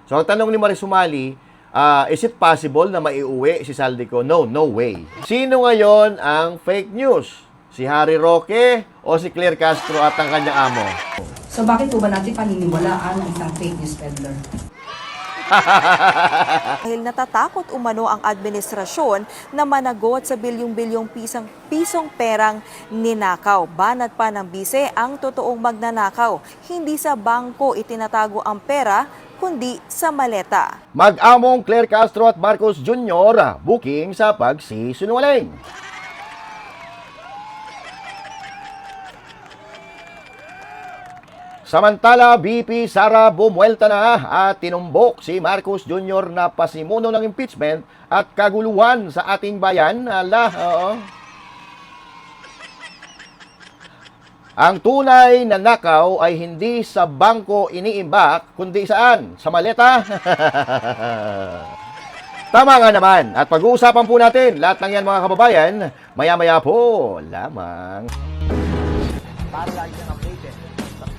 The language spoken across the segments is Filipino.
So, ang tanong ni Marie Sumali, is it possible na maiuwi si Saldico? No, no way. Sino ngayon ang fake news? Si Harry Roque o si Claire Castro at ang kanyang amo? So bakit po ba natin paniniwalaan ang isang fake news peddler? Dahil natatakot umano ang administrasyon na managot sa bilyong-bilyong pisong perang ninakaw. Banat pa ng bise ang totoong magnanakaw. Hindi sa bangko itinatago ang pera, kundi sa maleta. Mag-among Claire Castro at Marcos Jr. booking sa pagsisinungaling. Samantala, BP Sara bumuelta na at tinumbok si Marcos Jr. na pasimuno ng impeachment at kaguluhan sa ating bayan. Ang tunay na nakaw ay hindi sa bangko iniimbak, kundi saan? Sa maleta? Tama nga naman. At pag-uusapan po natin lahat ng yan mga kababayan, maya-maya po lamang. Para lagi kang updated.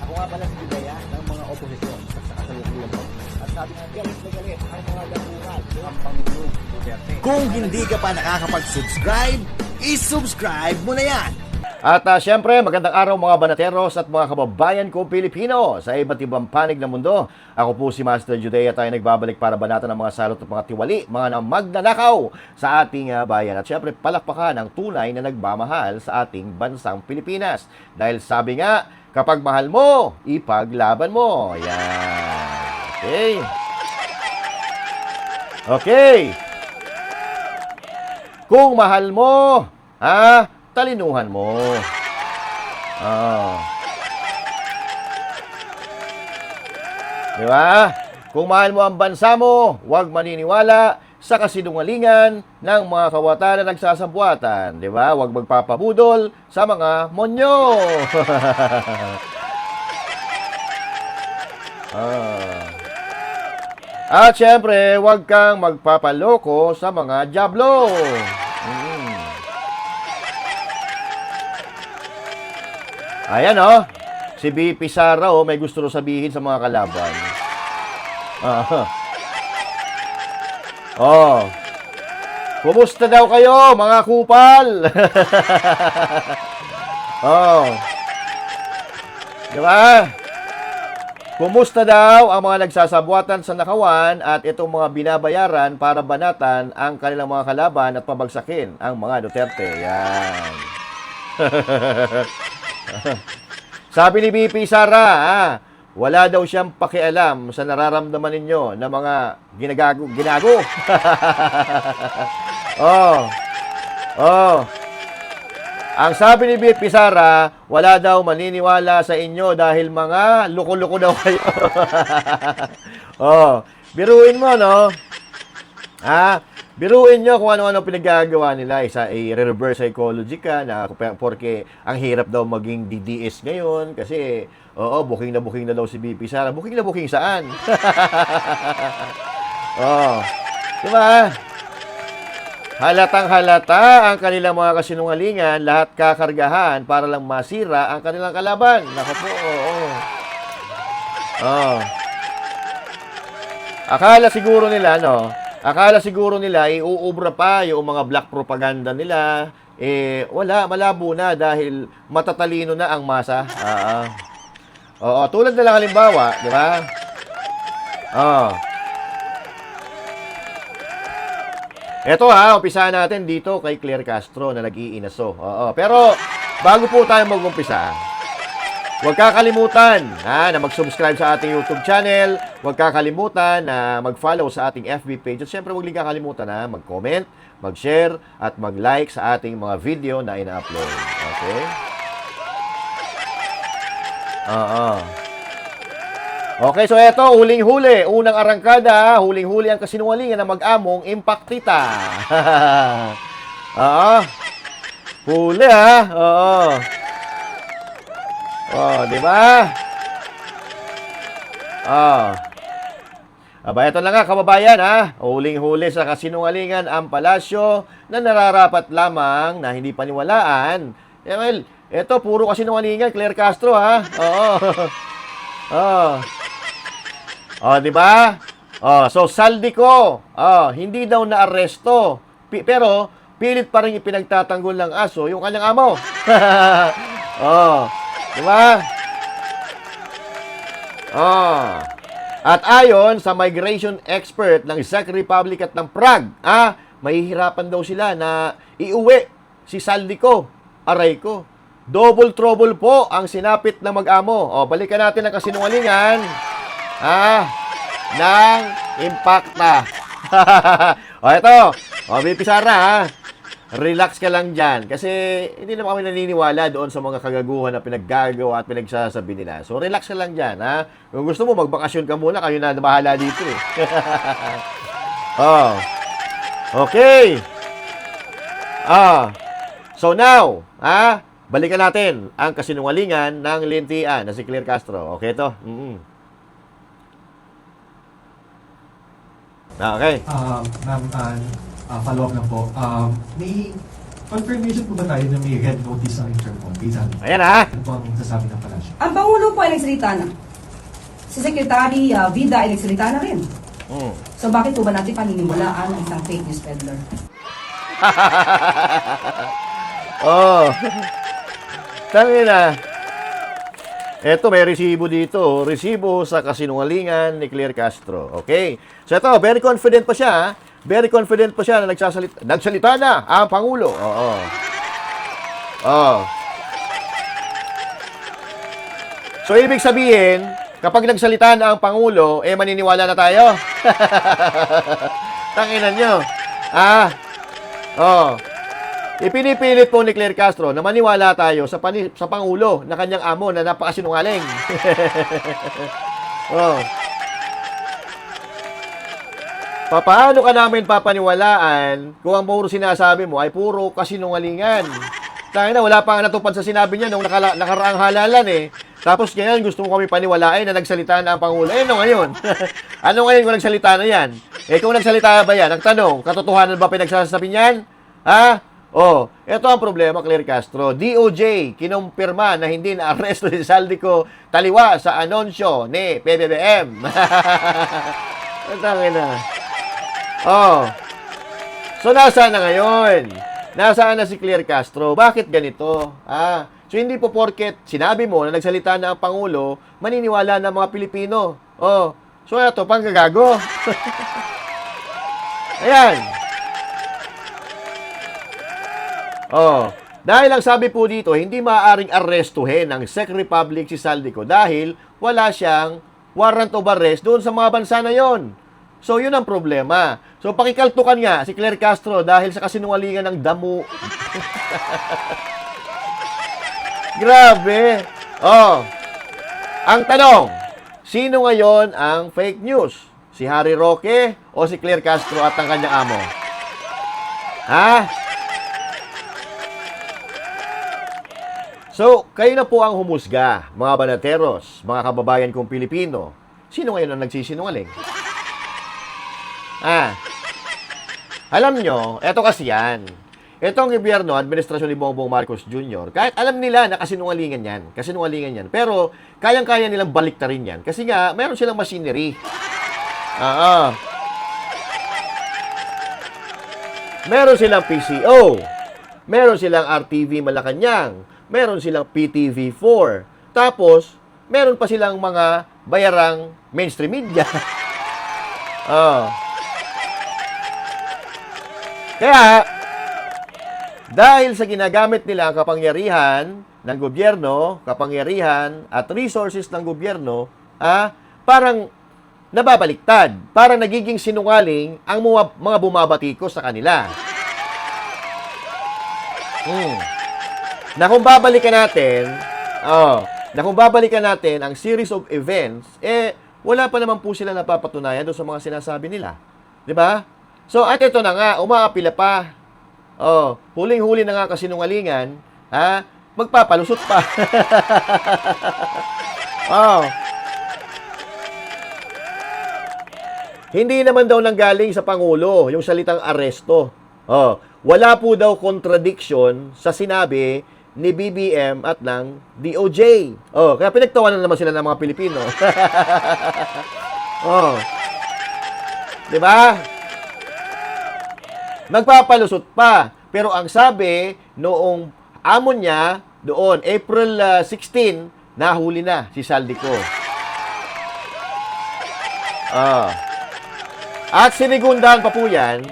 Ako nga pala si Bidaya ng mga oposisyon sa kasalukuyan po. At sabi nga, galit na galit ang mga dapuhan ng Pangulong Duterte. Kung hindi ka pa nakakapag-subscribe, i-subscribe mo na yan! At syempre, magandang araw mga banateros at mga kababayan ko Pilipino sa iba't ibang panig ng mundo. Ako po si Master Judea, tayo nagbabalik para banatan ng mga salot at mga tiwali, mga magnanakaw sa ating bayan. At syempre, palakpakan ang tunay na nagmamahal sa ating bansang Pilipinas. Dahil sabi nga, kapag mahal mo, ipaglaban mo. Yan. Okay. Okay. Kung mahal mo, talinuhan mo. Di ba? Kung mahal mo ang bansa mo, huwag maniniwala sa kasinungalingan ng mga kawatan na nagsasabuatan. Di ba? Huwag magpapabudol sa mga monyo. At syempre, huwag kang magpapaloko sa mga diablo. Ayan si BP Sara may gusto rin sabihin sa mga kalaban. Kumusta daw kayo mga kupal? Diba? Kumusta daw ang mga nagsasabuatan sa nakawan at itong mga binabayaran para banatan ang kanilang mga kalaban at pabagsakin ang mga Duterte? Yan. Sabi ni BP Sara, wala daw siyang pakialam sa nararamdaman ninyo na mga ginago. Ang sabi ni BP Sara, wala daw maniniwala sa inyo dahil mga loko-loko daw kayo. Biruin mo, no? Biruin nyo kung ano-ano pinagagawa nila. I-reverse psychology ka na porque ang hirap daw maging DDS ngayon kasi, booking na daw si BP Sara. Booking na booking saan? Diba? Halatang halata ang kanilang mga kasinungalingan, lahat kakargahan para lang masira ang kanilang kalaban. Naku po, Akala siguro nila, iuubra pa yung mga black propaganda nila. Wala, malabo na dahil matatalino na ang masa. Tulad na lang halimbawa, di ba? Eto umpisahan natin dito kay Claire Castro na nag-iinaso. Pero, bago po tayo mag-umpisa, huwag kakalimutan na mag-subscribe sa ating YouTube channel. Huwag kakalimutan na mag-follow sa ating FB page. At syempre, huwag din kakalimutan na mag-comment, mag-share, at mag-like sa ating mga video na ina-upload. Okay? Okay, so eto, huling-huli. Unang arangkada, huling-huli ang kasinungalingan na mag-among Impactita. Huli di ba? Ito na nga kababayan Huling-huli sa kasinungalingan ang palasyo na nararapat lamang na hindi paniwalaan. Well, ito puro kasinungalingan, Claire Castro di ba? So Saldico, hindi daw na-aresto. Pero pilit pa rin ipinagtatanggol ng aso yung kanyang amo. Di ba? At ayon sa migration expert ng Czech Republic at ng Prague, mahihirapan daw sila na iuwi si Saldico. Aray ko. Double trouble po ang sinapit ng mag-amo. Balikan natin ang kasinungalingan ng Impacta. Ito. BP Sara, relax ka lang dyan. Kasi hindi naman kami naniniwala doon sa mga kagaguhan na pinaggagawa at pinagsasabi nila. So, relax ka lang dyan, ha? Kung gusto mo, magbakasyon ka muna. Kayo na bahala dito, eh. Okay. So, now, balikan natin ang kasinungalingan ng lintian na si Claire Castro. Okay, ito? Okay. Ma'am, follow-up na po. May confirmation po ba tayo na may red notice ang Interpol? Ayan, ha? Ano po ang sasabi ng palasyo? Ang Pangulo po ay nagsalita na. Si Secretary Vida ay nagsalita na rin. So bakit po ba natin paniniwalaan ang isang fake news peddler? Tangina. Eto, may resibo dito. Resibo sa kasinungalingan ni Claire Castro. Okay? So ito, very confident pa siya. Very confident pa siya na nagsalita na ang Pangulo. So, ibig sabihin, kapag nagsalita na ang Pangulo, maniniwala na tayo. Tanginan nyo. Ipinipilit po ni Claire Castro na maniwala tayo sa Pangulo na kanyang amo na napakasinungaling. Paano ka namin papaniwalaan kung ang puro sinasabi mo ay puro kasinungalingan? Tayo na, wala pa nga natupad sa sinabi niya nung nakaraang halalan eh. Tapos ngayon, gusto mo kami paniwalain na nagsalita na ang Pangulo. Ano ngayon? Ano ngayon kung nagsalita na yan? Kung nagsalita ba yan? Ang tanong, katotohanan ba pinagsasabi niyan? Ito ang problema, Claire Castro. DOJ, kinumpirma na hindi na-arresto si Saldico taliwa sa anunsyo ni PBBM. Ang tangin na. So, nasaan na ngayon? Nasaan na si Claire Castro? Bakit ganito? So, hindi po porket sinabi mo na nagsalita na ang Pangulo, maniniwala na mga Pilipino. So, ito, panggagago. Ayan. Dahil ang sabi po dito, hindi maaaring arrestuhin ng Czech Republic si Saldico dahil wala siyang warrant of arrest doon sa mga bansa na yon. So, yun ang problema. So, pakikaltukan nga si Claire Castro dahil sa kasinungalingan ng damo. Grabe. Ang tanong, sino ngayon ang fake news? Si Harry Roque o si Claire Castro at ang kanyang amo? So, kayo na po ang humusga, mga banateros, mga kababayan kong Pilipino. Sino ngayon ang nagsisinungaling? Alam nyo, eto kasi yan. Itong gobyerno, administrasyon ni Bongbong Marcos Jr., kahit alam nila na kasinungalingan yan, pero kayang-kaya nilang baliktarin yan. Kasi nga, meron silang machinery. Meron silang PCO, meron silang RTV Malacanang, meron silang PTV4, tapos, meron pa silang mga bayarang mainstream media. Kaya, dahil sa ginagamit nila ang kapangyarihan ng gobyerno, kapangyarihan at resources ng gobyerno, parang nababaliktad, parang nagiging sinungaling ang mga bumabatikos sa kanila. Na kung babalikan natin ang series of events, wala pa naman po sila napapatunayan doon sa mga sinasabi nila. 'Di ba? So, at ito na nga, umaapila pa. Huling-huli na nga kasinungalingan, magpapalusot pa. Hindi naman daw nanggaling sa Pangulo yung salitang aresto. Wala po daw contradiction sa sinabi ni BBM at ng DOJ. Kaya pinagtawanan naman sila ng mga Pilipino. 'Di ba? Magpapalusot pa. Pero ang sabi noong amo niya doon, April 16, nahuli na si Saldico. At sinigundahan pa po yan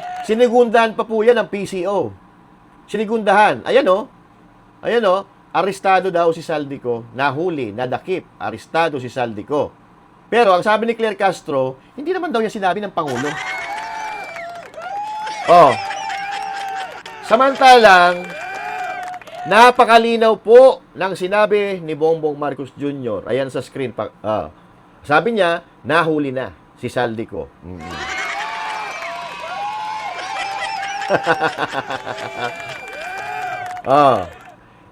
ng PCO. Sinigundahan. Ayan o. Arestado daw si Saldico. Nahuli, nadakip. Arestado si Saldico. Pero ang sabi ni Claire Castro, hindi naman daw niya sinabi ng Pangulo. Samantalang, napakalinaw po ng sinabi ni Bongbong Marcos Jr. Ayan sa screen. Sabi niya, nahuli na si Saldico.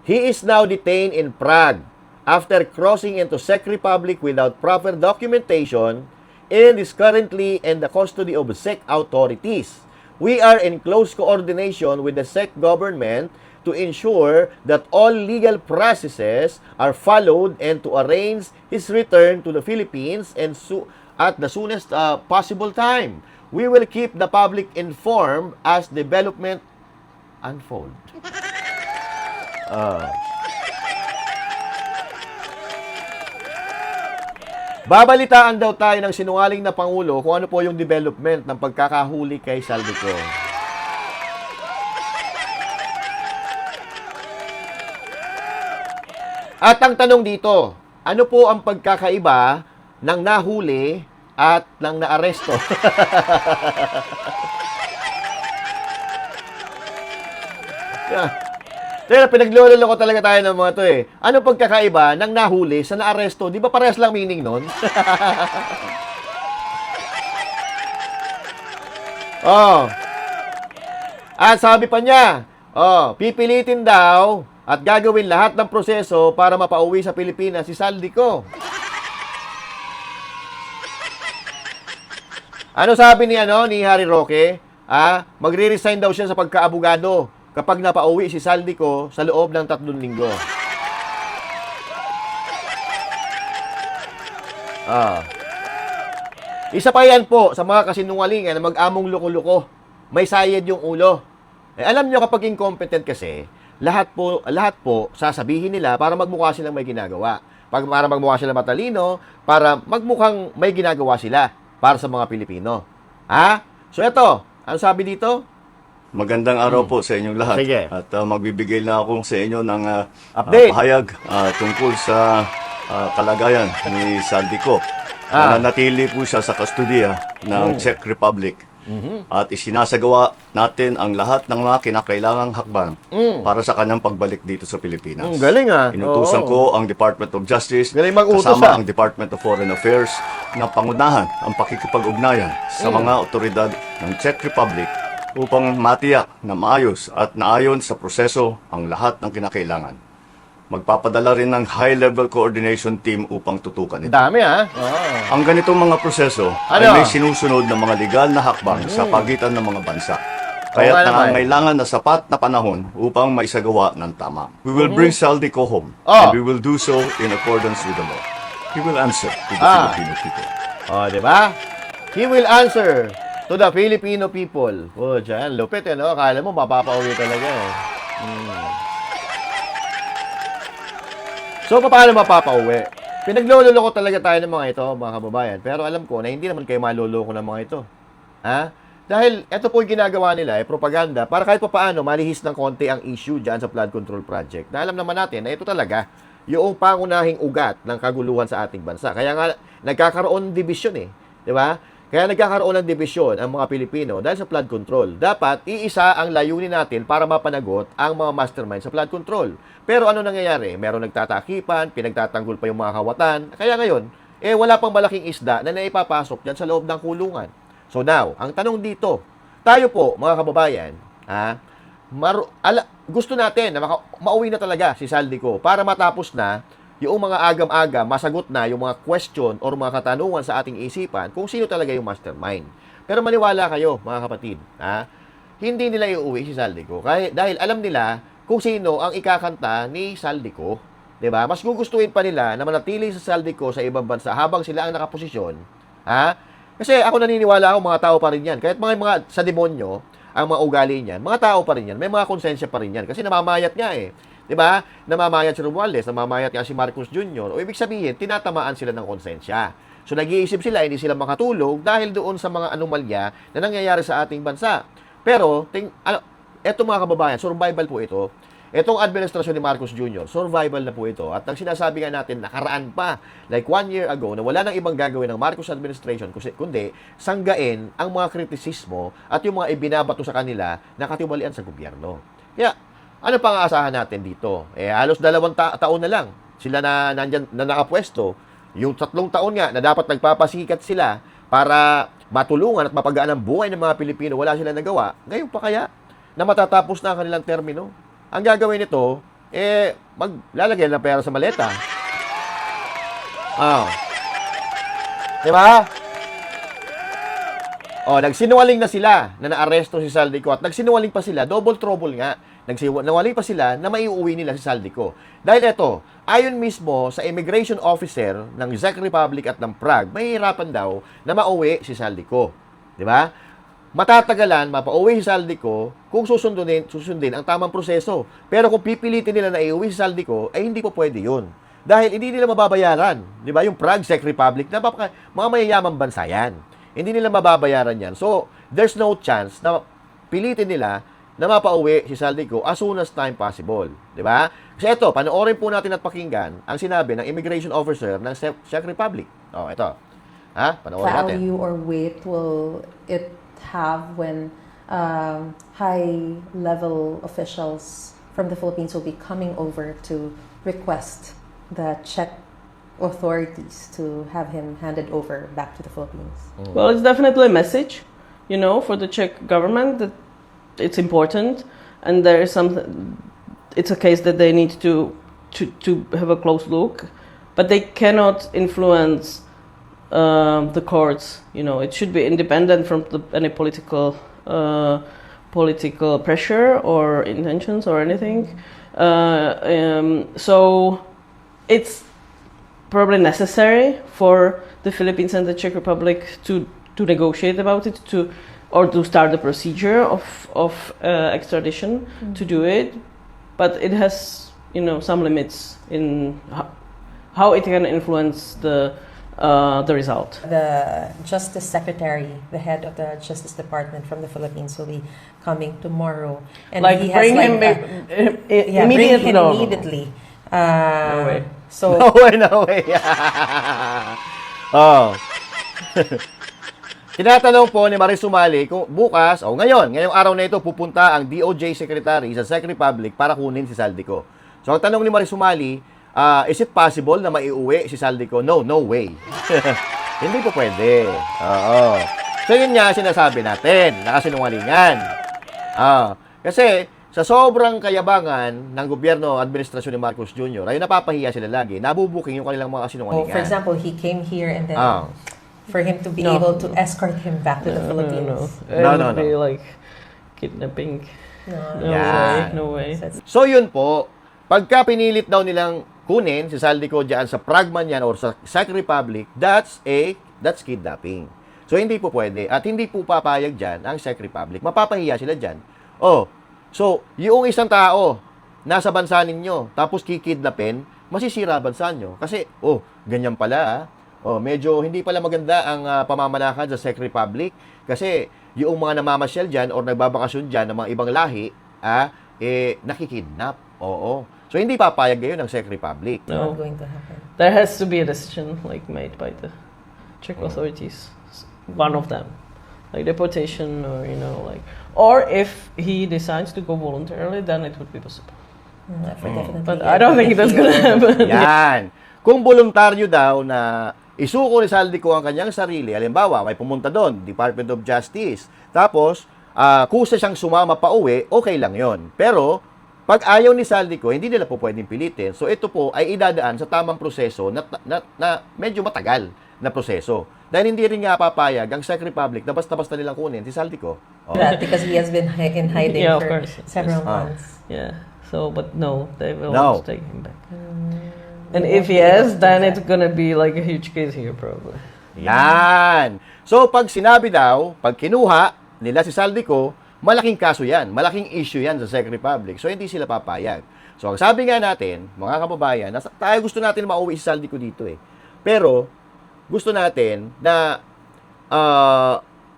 He is now detained in Prague after crossing into Czech Republic without proper documentation and is currently in the custody of Czech authorities. We are in close coordination with the Czech government to ensure that all legal processes are followed and to arrange his return to the Philippines and at the soonest possible time. We will keep the public informed as development unfold. Babalitaan daw tayo ng sinungaling na Pangulo kung ano po yung development ng pagkakahuli kay Saldico. At ang tanong dito, ano po ang pagkakaiba ng nahuli at ng naaresto? Pero pinaglololo ko talaga tayo ng mga to eh. Ano pagkakaiba ng nahuli sa naaresto? Di ba parehas lang meaning nun? At sabi pa niya, pipilitin daw at gagawin lahat ng proseso para mapauwi sa Pilipinas si Saldico. Ano sabi ni Harry Roque? Magre-resign daw siya sa pagkaabogado kapag napauwi si Saldico sa loob ng 3 linggo. Isa pa yan po sa mga kasinungalingan na mag-among loko-loko. May sayad yung ulo. Alam nyo kapag incompetent kasi, lahat po sasabihin nila para magmukha silang may ginagawa. Para magmukha silang matalino, para magmukhang may ginagawa sila para sa mga Pilipino. So eto, ano sabi dito? Magandang araw po sa inyong lahat. Sige. At magbibigay na ako sa inyo ng Update. pahayag tungkol sa kalagayan ni Saldico. Nanatili po siya sa kustodiya ng Czech Republic. At isinasagawa natin ang lahat ng mga kinakailangang hakbang para sa kanyang pagbalik dito sa Pilipinas. Galing Inutusan ko ang Department of Justice Galing mag-utos, kasama ang Department of Foreign Affairs na pangunahan ang pakikipag-ugnayan sa mga otoridad ng Czech Republic upang matiyak na maayos at naayon sa proseso ang lahat ng kinakailangan. Magpapadala rin ng high-level coordination team upang tutukan ito. Dami Ang ganitong mga proseso ay may sinusunod ng mga legal na hakbang sa pagitan ng mga bansa. Kaya nangangailangan na sapat na panahon upang maisagawa ng tama. We will bring Saldico home and we will do so in accordance with the law. He will answer to the Filipino people. Diba? He will answer to the Filipino people. Diyan, lupit Akala mo mapapauwi talaga So, paano mapapauwi? Pinagloloko talaga tayo ng mga ito, mga kababayan. Pero alam ko na hindi naman kayo maloloko ng mga ito. Dahil ito po yung ginagawa nila, propaganda, para kahit pa paano malihis ng konti ang issue dyan sa flood control project. Na alam naman natin na ito talaga yung pangunahing ugat ng kaguluhan sa ating bansa. Kaya nga, nagkakaroon ng division Di ba? Kaya nagkakaroon ng division ang mga Pilipino dahil sa flood control. Dapat, iisa ang layunin natin para mapanagot ang mga mastermind sa flood control. Pero ano nangyayari? Meron nagtatakipan, pinagtatanggol pa yung mga kawatan. Kaya ngayon, wala pang malaking isda na naipapasok dyan sa loob ng kulungan. So now, ang tanong dito, tayo po, mga kababayan, gusto natin na mauwi na talaga si Saldico para matapos na yung mga agam-agam, masagot na yung mga question or mga katanungan sa ating isipan kung sino talaga yung mastermind. Pero maniwala kayo, mga kapatid, hindi nila iuwi si Saldico dahil alam nila kung sino ang ikakanta ni Saldico. Diba? Mas gugustuhin pa nila na manatili sa Saldico sa ibang bansa habang sila ang nakaposisyon, Kasi ako naniniwala ako, mga tao pa rin yan. Kahit mga sa demonyo, ang mga ugali niyan, mga tao pa rin yan. May mga konsensya pa rin yan. Kasi namamayat nga eh. 'Di ba? Namamayat si Romualdez, namamayat nga si Marcos Jr. O ibig sabihin, tinatamaan sila ng konsensya. So nag-iisip sila, hindi sila makatulog dahil doon sa mga anomalya na nangyayari sa ating bansa. Pero, eto mga kababayan, survival po ito. Etong administrasyon ni Marcos Jr., survival na po ito. At ang sinasabi nga natin, nakaraan pa, like 1 year ago, na wala nang ibang gagawin ng Marcos administration, kundi sanggain ang mga kritisismo at yung mga ibinabato sa kanila na katiwalian sa gobyerno. Kaya, ano pang aasahan natin dito? Halos 2 taon na lang sila na nandyan, na nakapwesto. Yung 3 taon nga na dapat nagpapasikat sila para matulungan at mapagaan ang buhay ng mga Pilipino, wala sila nagawa. Ngayon pa kaya na matatapos na ang kanilang termino? Ang gagawin nito, maglalagay ng pera sa maleta. Diba? Nagsinungaling na sila na naaresto si Saldico at nagsinungaling pa sila, double trouble nga. Nagsinungaling pa sila na maiuwi nila si Saldico. Dahil ito, ayon mismo sa immigration officer ng Czech Republic at ng Prague, mahihirapan daw na mauwi si Saldico. Diba? Matatagalan, mapauwi si Saldico kung susundin ang tamang proseso. Pero kung pipilitin nila na iuwi si Saldico, ay hindi po pwede yun. Dahil hindi nila mababayaran. Di ba? Yung Prague, Czech Republic, mga mayayamang bansa yan. Hindi nila mababayaran yan. So, there's no chance na pilitin nila na mapauwi si Saldico as soon as time possible. Di ba? Kasi ito, panoorin po natin at pakinggan ang sinabi ng immigration officer ng Czech Republic. Ito. Panoorin natin. Value or weight will it have when high-level officials from the Philippines will be coming over to request the Czech authorities to have him handed over back to the Philippines? Well, it's definitely a message, for the Czech government that it's important, and there is something. It's a case that they need to have a close look, but they cannot influence the courts. It should be independent from any political pressure or intentions or anything. So it's probably necessary for the Philippines and the Czech Republic to negotiate about it, or to start the procedure of extradition to do it, but it has some limits in how it can influence the result. The Justice Secretary, the head of the Justice Department from the Philippines, will be coming tomorrow, and he has bring him immediately. Bring him immediately. No way. So No way. Tinatanong po ni Maris Sumali kung bukas o ngayong araw na ito pupunta ang DOJ Secretary sa Czech Republic para kunin si Saldico. So ang tanong ni Maris Sumali, is it possible na maiuwi si Saldico? No way. Hindi po pwede. Oo. So yun nga sinasabi natin, nakasinungalingan. Kasi sa sobrang kayabangan ng gobyerno, administrasyon ni Marcos Jr., ay napapahiya sila lagi. Nabubuking yung kanilang mga kasinungalingan. for example, he came here and then for him to be able to escort him back to the Philippines. No. Be like kidnapping. No way. So yun po, pagka pinilit daw nilang kunin si Saldico diyan sa Prague man yan or sa Czech Republic, that's kidnapping. So hindi po pwede at hindi po papayag diyan ang Czech Republic. Mapapahiya sila diyan. So yung isang tao nasa bansa ninyo tapos kikidnapin, masisira bansa nyo kasi ganyan pala medyo hindi pala maganda ang pamamalakad sa Czech Republic kasi yung mga namamasyal diyan or nagbabakasyon diyan ng mga ibang lahi nakikidnap. So, hindi papayag ngayon ng Czech Republic. No. Not going to happen. There has to be a decision made by the Czech authorities. One of them, like deportation, or if he decides to go voluntarily, then it would be possible. Definitely. But I don't think that's gonna happen. Yan. Kung voluntaryo daw na isuko ni Saldico ang kanyang sarili, halimbawa, may pumunta doon, Department of Justice, tapos, kusa siyang sumama pa uwi, okay lang yon. Pero, pag ayaw ni Saldico, hindi nila po pwedeng pilitin. So, ito po ay idadaan sa tamang proseso na medyo matagal na proseso. Dahil hindi rin nga papayag ang Czech Republic na basta-basta nilang kunin si Saldico. That because he has been in hiding Yeah, of for course. several months. Yeah. So, but no, they will No. take him back. And if yes, then it's gonna be like a huge case here, probably. Yan. So, pag sinabi daw, pag kinuha nila si Saldico, malaking kaso yan. Malaking issue yan sa Czech Republic. So, hindi sila papayag. So, ang sabi nga natin, mga kababayan, tayo gusto natin mauwi si Saldico dito eh. Pero, gusto natin na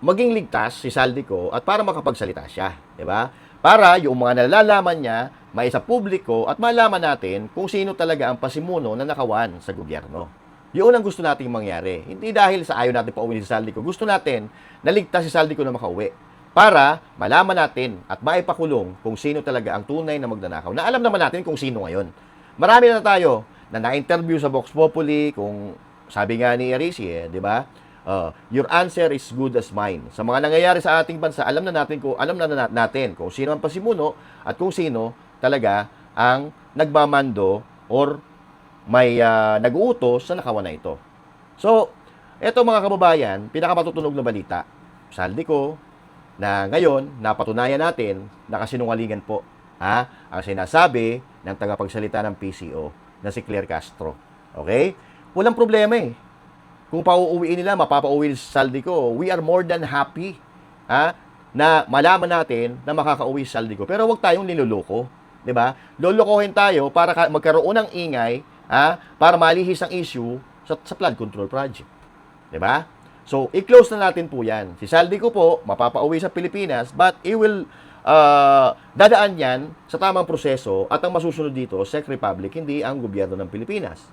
maging ligtas si Saldico at para makapagsalita siya. Diba? Para yung mga nalalaman niya, may sa publiko at malaman natin kung sino talaga ang pasimuno na nakawan sa gobyerno. Yun ang gusto nating mangyari. Hindi dahil sa ayaw natin pauwi si Saldico. Gusto natin na ligtas si Saldico na makauwi. Para malaman natin at maipakulong kung sino talaga ang tunay na magnanakaw. Na alam naman natin kung sino ngayon. Marami na tayo na na-interview sa Vox Populi kung sabi nga ni Arisi, di ba? Your answer is good as mine. Sa mga nangyayari sa ating bansa, alam na natin kung sino ang pasimuno at kung sino talaga ang nagmamando or may nag-uutos sa nakawan na ito. So, eto mga kababayan, pinakamatutunog na balita. Saldico, na ngayon, napatunayan natin na kasinungalingan po ang sinasabi ng tagapagsalita ng PCO na si Claire Castro. Okay? Walang problema eh. Kung pauuwiin nila, mapapauwi si Saldico, we are more than happy na malaman natin na makakauwi si Saldico. Pero huwag tayong niloloko. Diba? Lolokohin tayo para magkaroon ng ingay, para malihis ang issue sa flood control project. Diba? So, i-close na natin po yan. Si Saldico po, mapapauwi sa Pilipinas, but he will dadaan yan sa tamang proseso at ang masusunod dito, Czech Republic, hindi ang gobyerno ng Pilipinas.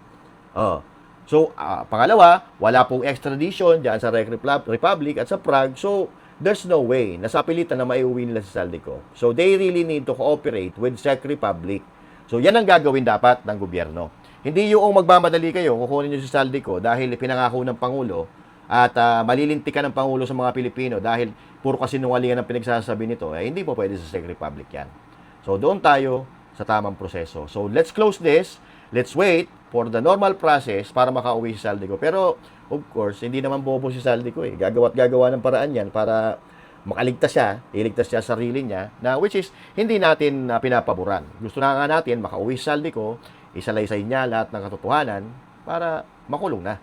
So, pangalawa, wala pong extradition dyan sa Czech Republic at sa Prague. So, there's no way na sa pilitan na maiuwi nila si Saldico. So, they really need to cooperate with Czech Republic. So, yan ang gagawin dapat ng gobyerno. Hindi yung magmamadali kayo, kukunin nyo si Saldico dahil pinangako ng Pangulo at malilintikan ng Pangulo sa mga Pilipino dahil puro kasinungalingan ang pinagsasabi nito. Hindi po pwede sa Czech Republic yan. So, doon tayo sa tamang proseso. So, let's close this. Let's wait for the normal process para makauwi si Saldico. Pero, of course, hindi naman bobo si Saldico eh. Gagawa ng paraan yan para makaligtas siya, iligtas siya sa sarili niya, na which is, hindi natin pinapaboran. Gusto na nga natin makauwi si Saldico, isalaysay niya lahat ng katotohanan para makulong na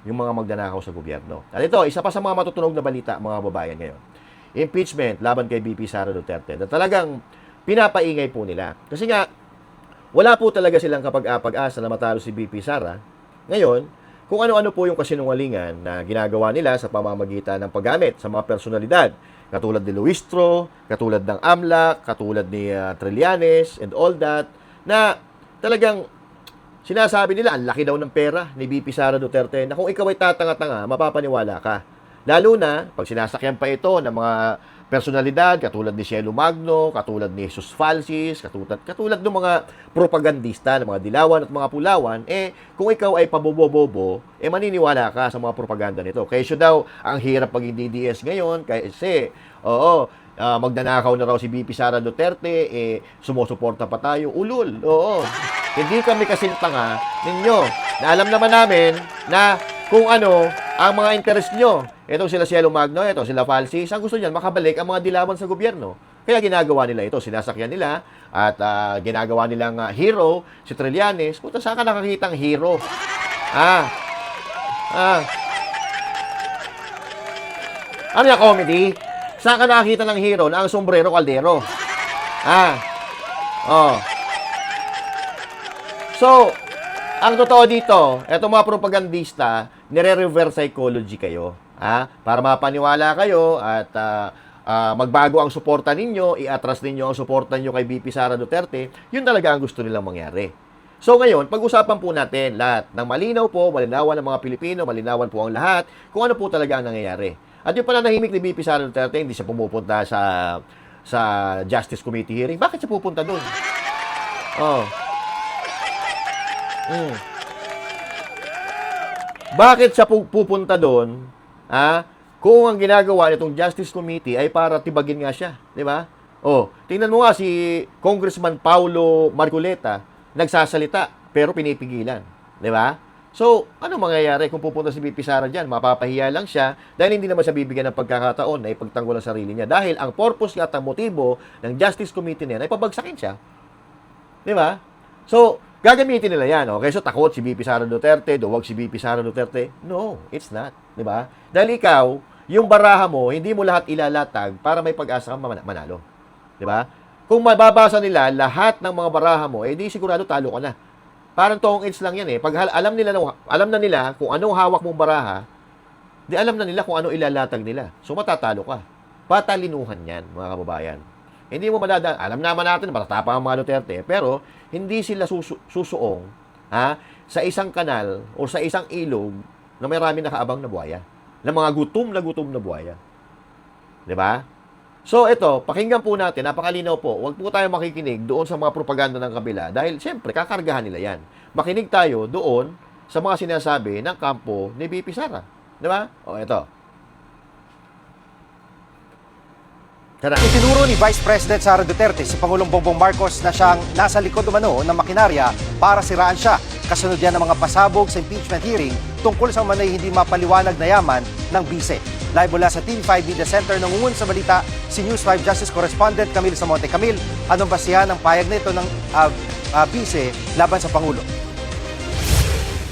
yung mga magnanakaw sa gobyerno. At ito, isa pa sa mga matutunog na balita, mga babayan ngayon. Impeachment laban kay BP Sara Duterte na talagang pinapaingay po nila. Kasi nga, wala po talaga silang kapag-asa na matalo si BP Sara. Ngayon, kung ano-ano po yung kasinungalingan na ginagawa nila sa pamamagitan ng paggamit sa mga personalidad, katulad ni Luistro, katulad ng AMLAC, katulad ni Trillanes, and all that, na talagang sinasabi nila, ang laki daw ng pera ni BP Sara Duterte, na kung ikaw ay tatanga-tanga, mapapaniwala ka. Lalo na, pag sinasakyan pa ito ng mga personalidad, katulad ni Cielo Magno, katulad ni Jesus Falsis, katulad ng mga propagandista, ng mga dilawan at mga pulawan, kung ikaw ay pabobo-bobo, maniniwala ka sa mga propaganda nito. Kaya daw, ang hirap paging DDS ngayon, kasi, magnanakaw na raw si BP Sara Duterte, sumusuporta pa tayo, ulul, Hindi kami kasing tanga ninyo, na alam naman namin na kung ano ang mga interest nyo. Ito sila Cielo Magno, ito sila Falsis. Ang gusto niyan, makabalik ang mga dilawan sa gobyerno. Kaya ginagawa nila ito, sinasakyan nila at ginagawa nilang hero, si Trillanes. Punta, saan ka nakakita ang hero? Ano yung comedy? Saan ka nakakita ng hero na ang sombrero kaldero? So, ang totoo dito, etong mga propagandista, nire-reverse psychology kayo. Para mapaniwala kayo at magbago ang suporta ninyo, i-atras ninyo ang suporta ninyo kay BP Sara Duterte, yun talaga ang gusto nilang mangyari. So ngayon, pag-usapan po natin lahat ng malinaw po, malinawan ng mga Pilipino, malinawan po ang lahat, kung ano po talaga ang nangyayari. At yung pananahimik ni BP Sara Duterte, hindi siya pumupunta sa Justice Committee hearing. Bakit siya pupunta doon? Bakit siya pupunta doon? Kung ang ginagawa nitong Justice Committee ay para tibagin nga siya, di ba? Tingnan mo nga si Congressman Paulo Marcoleta, nagsasalita pero pinipigilan, di ba? So, ano mangyayari kung pupunta si BP Sara diyan? Mapapahiya lang siya dahil hindi naman siya bibigyan ng pagkakataon na ipagtanggol ang sarili niya dahil ang purpose at ang motibo ng Justice Committee niya ay pabagsakin siya. Di ba? So, Gagamitin nila yan. Okay, so takot si VP Sara Duterte, duwag si VP Sara Duterte. No, it's not. Di ba? Dahil ikaw, yung baraha mo, hindi mo lahat ilalatag para may pag-asa kang manalo. Di ba? Kung mababasa nila lahat ng mga baraha mo, di sigurado talo ka na. Parang tong age lang yan eh. Pag alam na nila kung anong hawak mong baraha, di alam na nila kung ano ilalatag nila. So matatalo ka. Patalinuhan yan, mga kababayan. Hindi mo alam naman natin, matatapang ang mga Duterte, pero hindi sila susuong sa isang kanal o sa isang ilog na may marami nakaabang na buhaya. Na mga gutom na buhaya. Di ba? So, ito, pakinggan po natin, napakalinaw po, huwag po tayo makikinig doon sa mga propaganda ng kabila dahil, siyempre, kakargahan nila yan. Makinig tayo doon sa mga sinasabi ng kampo ni VP Sara. Di ba? O, ito. Tara. Itinuro ni Vice President Sara Duterte si Pangulong Bongbong Marcos na siyang nasa likod umano ng makinarya para siraan siya. Kasunod yan ng mga pasabog sa impeachment hearing tungkol sa manay hindi mapaliwanag na yaman ng bise. Live mula sa TV5 Media Center nangungun sa balita si News 5 Justice Correspondent Camille Samonte. Camille, anong basihan ng payag nito ng bise laban sa Pangulo?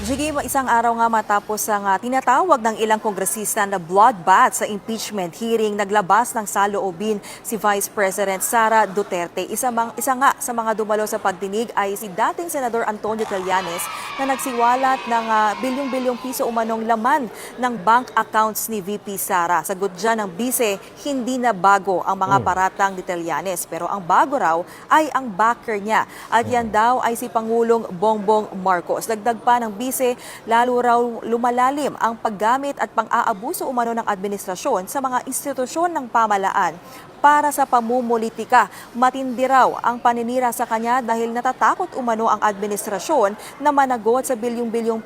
Sige, isang araw nga matapos ang tinatawag ng ilang kongresista na bloodbath sa impeachment hearing, naglabas ng saloobin si Vice President Sara Duterte. Isa nga sa mga dumalo sa pagdinig ay si dating Senador Antonio Trillanes na nagsiwalat ng bilyong-bilyong piso umanong laman ng bank accounts ni VP Sara. Sagot dyan ng bise, hindi na bago ang mga paratang ni Trillanes. Pero ang bago raw ay ang backer niya. At yan daw ay si Pangulong Bongbong Marcos. Dagdag pa ng bise, lalo raw lumalalim ang paggamit at pang-aabuso umano ng administrasyon sa mga institusyon ng pamahalaan para sa pamumulitika. Matindi raw ang paninira sa kanya dahil natatakot umano ang administrasyon na managot sa bilyong-bilyong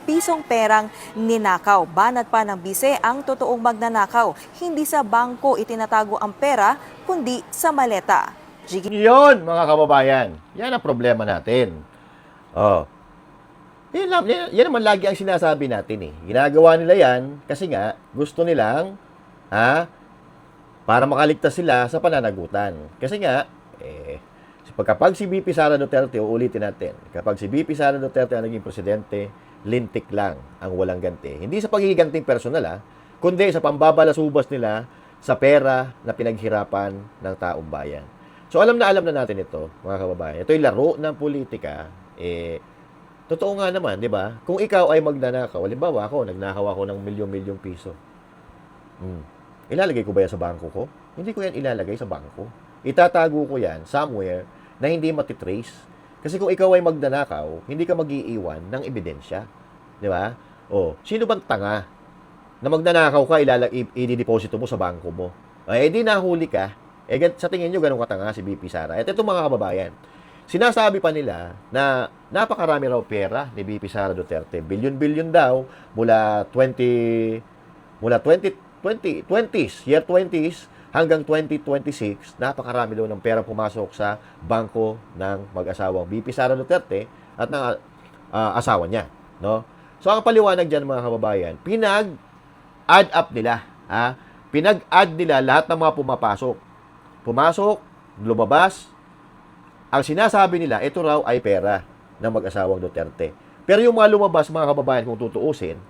pisong perang ninakaw. Banat pa ng bise, ang totoong magnanakaw, hindi sa bangko itinatago ang pera, kundi sa maleta. Yun, mga kababayan. Yan ang problema natin. Oh. Yan naman lagi ang sinasabi natin eh. Ginagawa nila yan kasi nga gusto nilang para makaligtas sila sa pananagutan. Kasi nga, kapag si VP Sara Duterte, uulitin natin, kapag si VP Sara Duterte ang naging presidente, lintik lang ang walang ganti. Hindi sa pagiganting personal kundi sa pambabalasubas nila sa pera na pinaghirapan ng taong bayan. So alam na natin ito, mga kababayan. Ito yung laro ng politika, totoo nga naman, di ba? Kung ikaw ay magnanakaw, halimbawa ako, nagnakaw ako ng milyon-milyong piso. Ilalagay ko ba yan sa bangko ko? Hindi ko yan ilalagay sa bangko. Itatago ko yan somewhere na hindi matitrace. Kasi kung ikaw ay magnanakaw, hindi ka mag-iiwan ng ebidensya. Di ba? O, sino bang tanga na magnanakaw ka, i-deposito mo sa bangko mo? Di nahuli ka. Sa tingin nyo, ganun katanga si VP Sara. At ito mga kababayan, sinasabi pa nila na napakarami raw pera ni VP Sara Duterte. Bilyon-bilyon daw mula 2020s, year 20s hanggang 2026, napakarami daw ng pera pumasok sa bangko ng mag-asawang VP Sara Duterte at ng asawa niya, no? So ang paliwanag diyan mga kababayan, pinag-add up nila, pinag-add nila lahat ng mga pumasok, lumabas. Ang sinasabi nila, ito raw ay pera ng mag-asawang Duterte. Pero yung mga lumabas, mga kababayan, kung tutuusin,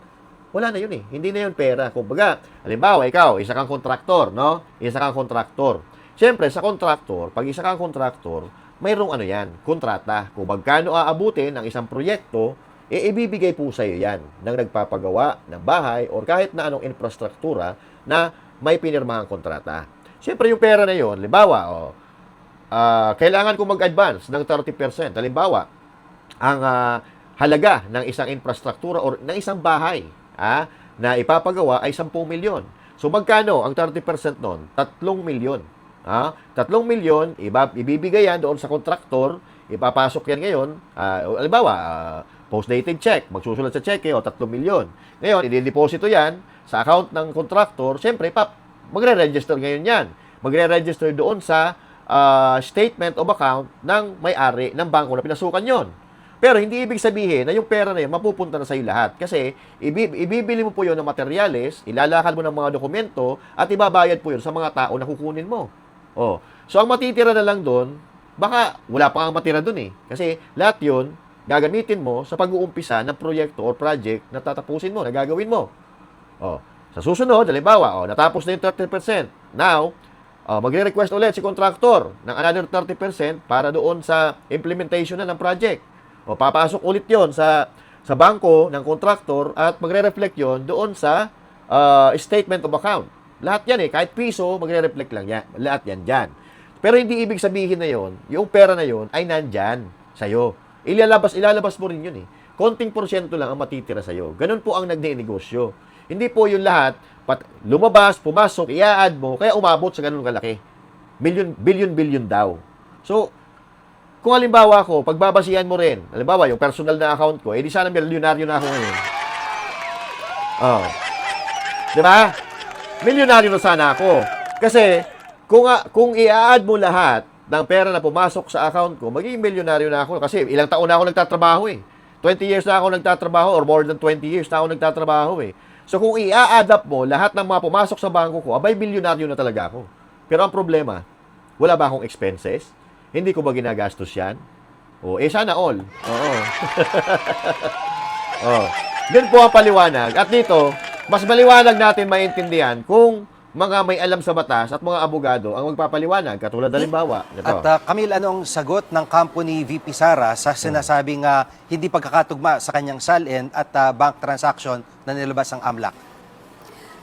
wala na yun eh. Hindi na yun pera. Kung baga, halimbawa, ikaw, isa kang kontraktor, no? Isa kang kontraktor. Siyempre, sa kontraktor, pag isa kang kontraktor, mayroong kontrata. Kung magkano aabutin ng isang proyekto, ibibigay po sa iyo yan ng nagpapagawa ng bahay or kahit na anong infrastruktura na may pinirmahang kontrata. Siyempre, yung pera na yun, halimbawa, kailangan ko mag-advance ng 30%. Halimbawa, ang halaga ng isang infrastruktura or ng isang bahay na ipapagawa ay 10 milyon. So, magkano ang 30% nun? 3 milyon. 3 milyon, ibibigay yan doon sa kontraktor, ipapasok yan ngayon. Halimbawa, post-dated check, magsusulat sa cheque, 3 milyon. Ngayon, i-deposito yan sa account ng kontraktor. Siyempre, magre-register ngayon yan. Magre-register doon sa statement of account ng may-ari ng bangko na pinasukan yon. Pero hindi ibig sabihin na yung pera na yun mapupunta na sa iyo lahat. Kasi ibibili mo po yun ng materyales, ilalakad mo ng mga dokumento, at ibabayad po yun sa mga tao na kukunin mo. So ang matitira na lang doon, baka wala pa kang matira doon eh. Kasi lahat yun, gagamitin mo sa pag-uumpisa ng proyekto or project na tatapusin mo, na gagawin mo. Oh, sa susunod, halimbawa, natapos na yung 30%. Now, magre-request ulit si contractor ng another 30% para doon sa implementation na ng project. O papasok ulit yon sa bangko ng contractor at magre-reflect yon doon sa statement of account. Lahat yan kahit piso, magre-reflect lang yan. Lahat yan dyan. Pero hindi ibig sabihin na yon, yung pera na yon ay nandyan sa'yo. Ilalabas mo rin yun Konting porsyento lang ang matitira sa'yo. Ganun po ang nagne-negosyo. Hindi po yung lahat, lumabas, pumasok, i-add mo, kaya umabot sa ganun kalaki. Billion daw. So, kung halimbawa ko, pagbabasihan mo rin, halimbawa yung personal na account ko, di sana milyonaryo na ako ngayon. Di ba? Milyonaryo na sana ako. Kasi, kung i-add mo lahat ng pera na pumasok sa account ko, magiging milyonaryo na ako. Kasi ilang taon na ako nagtatrabaho 20 years na ako nagtatrabaho or more than 20 years na ako nagtatrabaho So kung i-add up mo lahat ng mga pumasok sa bangko ko, abay milyonaryo na talaga ako. Pero ang problema, wala ba akong expenses? Hindi ko ba ginagastos yan? Sana all. Oo. Yun po ang paliwanag. At dito, mas maliwanag natin maintindihan kung mga may alam sa batas at mga abogado ang magpapaliwanag. Katulad halimbawa. Ito. At Camille, anong sagot ng kampo ni VP Sara sa sinasabing hindi pagkakatugma sa kanyang SALN at bank transaction na nilabas ng AMLAC?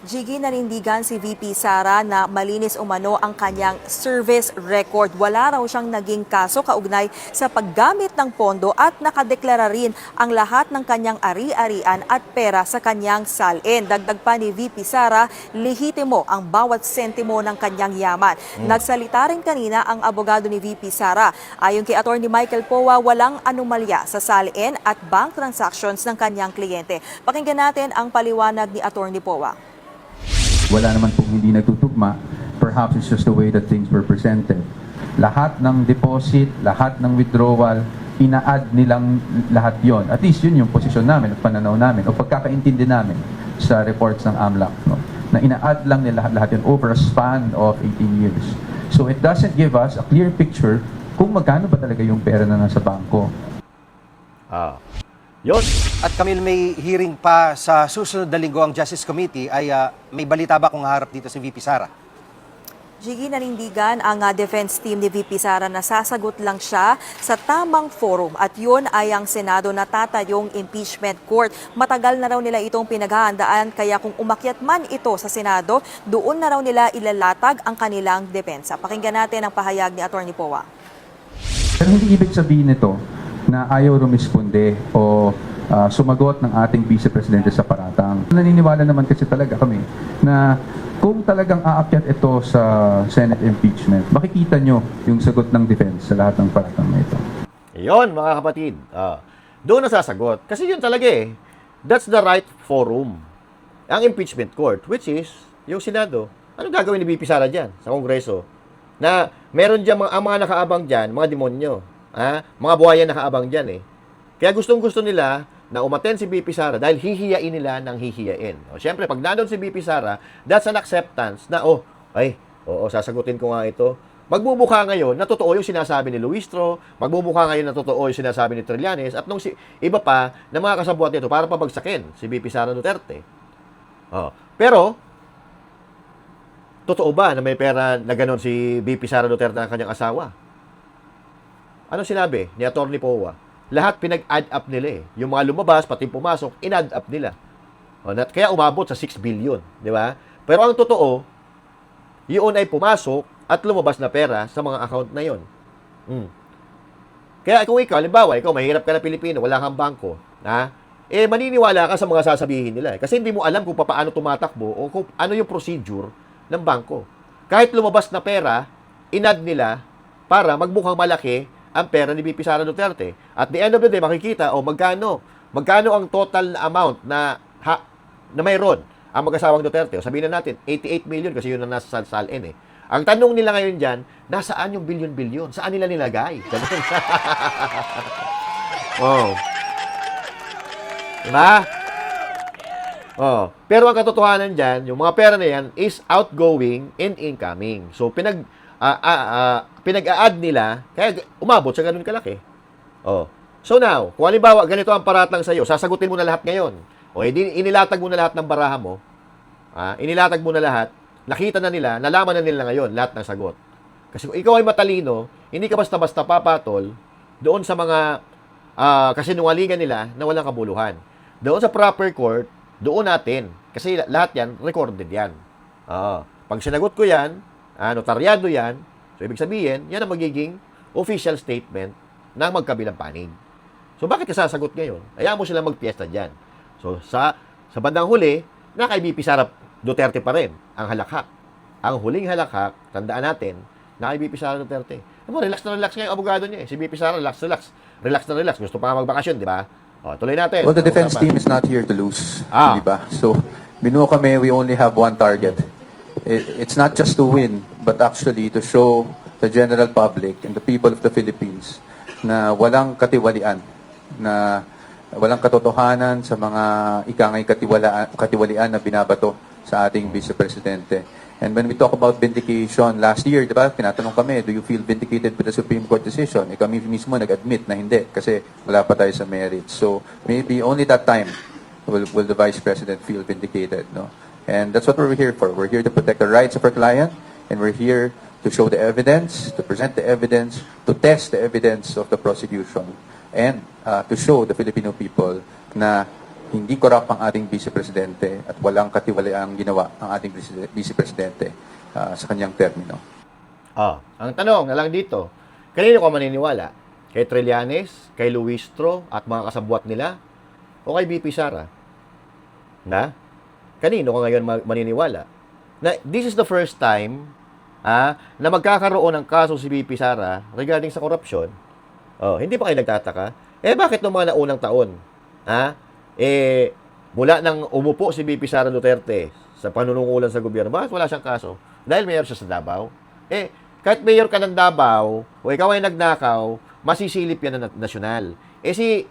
Jiggy, nanindigan si VP Sara na malinis umano ang kanyang service record. Wala raw siyang naging kaso kaugnay sa paggamit ng pondo at nakadeklara rin ang lahat ng kanyang ari-arian at pera sa kanyang SALN. Dagdag pa ni VP Sara, lehitimo ang bawat sentimo ng kanyang yaman. Nagsalita rin kanina ang abogado ni VP Sara. Ayon kay Atty. Michael Powa, walang anomalya sa SALN at bank transactions ng kanyang kliyente. Pakinggan natin ang paliwanag ni Atty. Powa. Wala naman pong hindi nagtutugma. Perhaps it's just the way that things were presented. Lahat ng deposit, lahat ng withdrawal, ina-add nilang lahat yon. At least yun yung posisyon namin at pananaw namin o pagkakaintindi namin sa reports ng AMLAC. No? Na ina-add lang nila lahat yun over a span of 18 years. So it doesn't give us a clear picture kung magkano ba talaga yung pera na nasa bangko. Yun. At Camille, may hearing pa sa susunod na linggo ang Justice Committee. May balita ba kung haharap dito si VP Sara? Jiggy, nanindigan ang defense team ni VP Sara na sasagot lang siya sa tamang forum at yun ay ang Senado na tatayong impeachment court. Matagal na raw nila itong pinaghahandaan kaya kung umakyat man ito sa Senado, doon na raw nila ilalatag ang kanilang depensa. Pakinggan natin ang pahayag ni Atty. Powa. Pero hindi ibig sabihin nito na ayaw rumisponde o sumagot ng ating Vice Presidente sa paratang. Naniniwala naman kasi talaga kami na kung talagang aakyat ito sa Senate impeachment, makikita nyo yung sagot ng defense sa lahat ng paratang na ito. Yun, mga kapatid. Doon na sasagot. Kasi yun talaga That's the right forum. Ang impeachment court, which is yung Senado. Ano gagawin ni VP Sara dyan sa Kongreso? Na meron dyan ang mga nakaabang dyan, mga demonyo. Mga buhayan nakaabang dyan Kaya gustong-gusto nila na umaten si VP Sara dahil hihiyain nila ng hihiyain. Siyempre, pag nandun si VP Sara, that's an acceptance na, sasagutin ko nga ito. Magbubuka ngayon na totoo yung sinasabi ni Luistro, magbubuka ngayon na totoo yung sinasabi ni Trillanes, at nung iba pa na mga kasabuat nito para pabagsakin si VP Sara Duterte. Pero, totoo ba na may pera na ganon si VP Sara Duterte ng kanyang asawa? Ano sinabi ni Atty. Powa? Lahat pinag-add up nila Yung mga lumabas, pati pumasok, in-add up nila. Kaya umabot sa 6 billion. Di ba? Pero ang totoo, yun ay pumasok at lumabas na pera sa mga account na yun. Kaya kung ikaw, halimbawa, ikaw mahirap ka na Pilipino, wala kang bangko, maniniwala ka sa mga sasabihin nila. Kasi hindi mo alam kung paano tumatakbo o kung ano yung procedure ng bangko. Kahit lumabas na pera, in-add nila para magmukhang malaki ang pera ni VP Sara Duterte. At the end of the day, makikita, magkano ang total amount na mayroon ang mag-asawang Duterte. Sabihin na natin, 88 million kasi yun ang nasa SALN Ang tanong nila ngayon dyan, nasaan yung bilyon-bilyon? Saan nila nilagay? Diba? Pero ang katotohanan dyan, yung mga pera na yan is outgoing and incoming. So, pinag-a-add nila, kaya umabot sa ganun kalaki. So now, kung halimbawa, ganito ang paratang sa'yo, sasagutin mo na lahat ngayon. O inilatag mo na lahat ng baraha mo. Inilatag mo na lahat. Nakita na nila, nalaman na nila ngayon lahat ng sagot. Kasi kung ikaw ay matalino, hindi ka basta-basta papatol doon sa mga kasinungalingan nila na walang kabuluhan. Doon sa proper court, doon natin. Kasi lahat yan, recorded yan. Pag sinagot ko yan, notaryado yan, so ibig sabihin, yan ang magiging official statement ng magkabilang panig. So bakit ka sasagot ngayon? Hayaan mo sila magpiesta dyan. So sa bandang huli, na kay BP Sara Duterte pa rin ang halakhak. Ang huling halakhak, tandaan natin, na kay BP Sara Duterte. Relax na relax nga yung abogado niya. Si BP Sara, relax na relax. Gusto pa nga magbakasyon, di ba? Tuloy natin. Well, the defense team is not here to lose, di ba? So, binuo kami, we only have one target. It's not just to win, but actually to show the general public and the people of the Philippines na walang katiwalian, na walang katotohanan sa mga ikangay katiwalian na binabato sa ating Vice Presidente. And when we talk about vindication, last year, di ba, tinatanong kami, do you feel vindicated with the Supreme Court decision? Kami mismo nag-admit na hindi kasi wala pa tayo sa merits. So maybe only that time will the Vice President feel vindicated, no? And that's what we're here for. We're here to protect the rights of our client, and we're here to show the evidence, to present the evidence, to test the evidence of the prosecution, and to show the Filipino people na hindi corrupt ang ating Vice Presidente at walang katiwaliang ginawa ang ating Vice Presidente sa kanyang termino. Ang tanong na lang dito, kanino ka maniniwala? Kay Trillanes, kay Luistro at mga kasabwat nila? O kay BP Sara? Kanino ka ngayon maniniwala? Na this is the first time na magkakaroon ng kaso si BP Sara regarding sa korupsyon. Hindi pa kayo nagtataka? Bakit noong mga naunang taon? Mula nang umupo si BP Sara Duterte sa panunungkulan sa gobyerno, bakit wala siyang kaso? Dahil mayor siya sa Davao. Kahit mayor ka ng Davao, o ikaw ay nagnakaw, masisilip yan na nasyonal. Si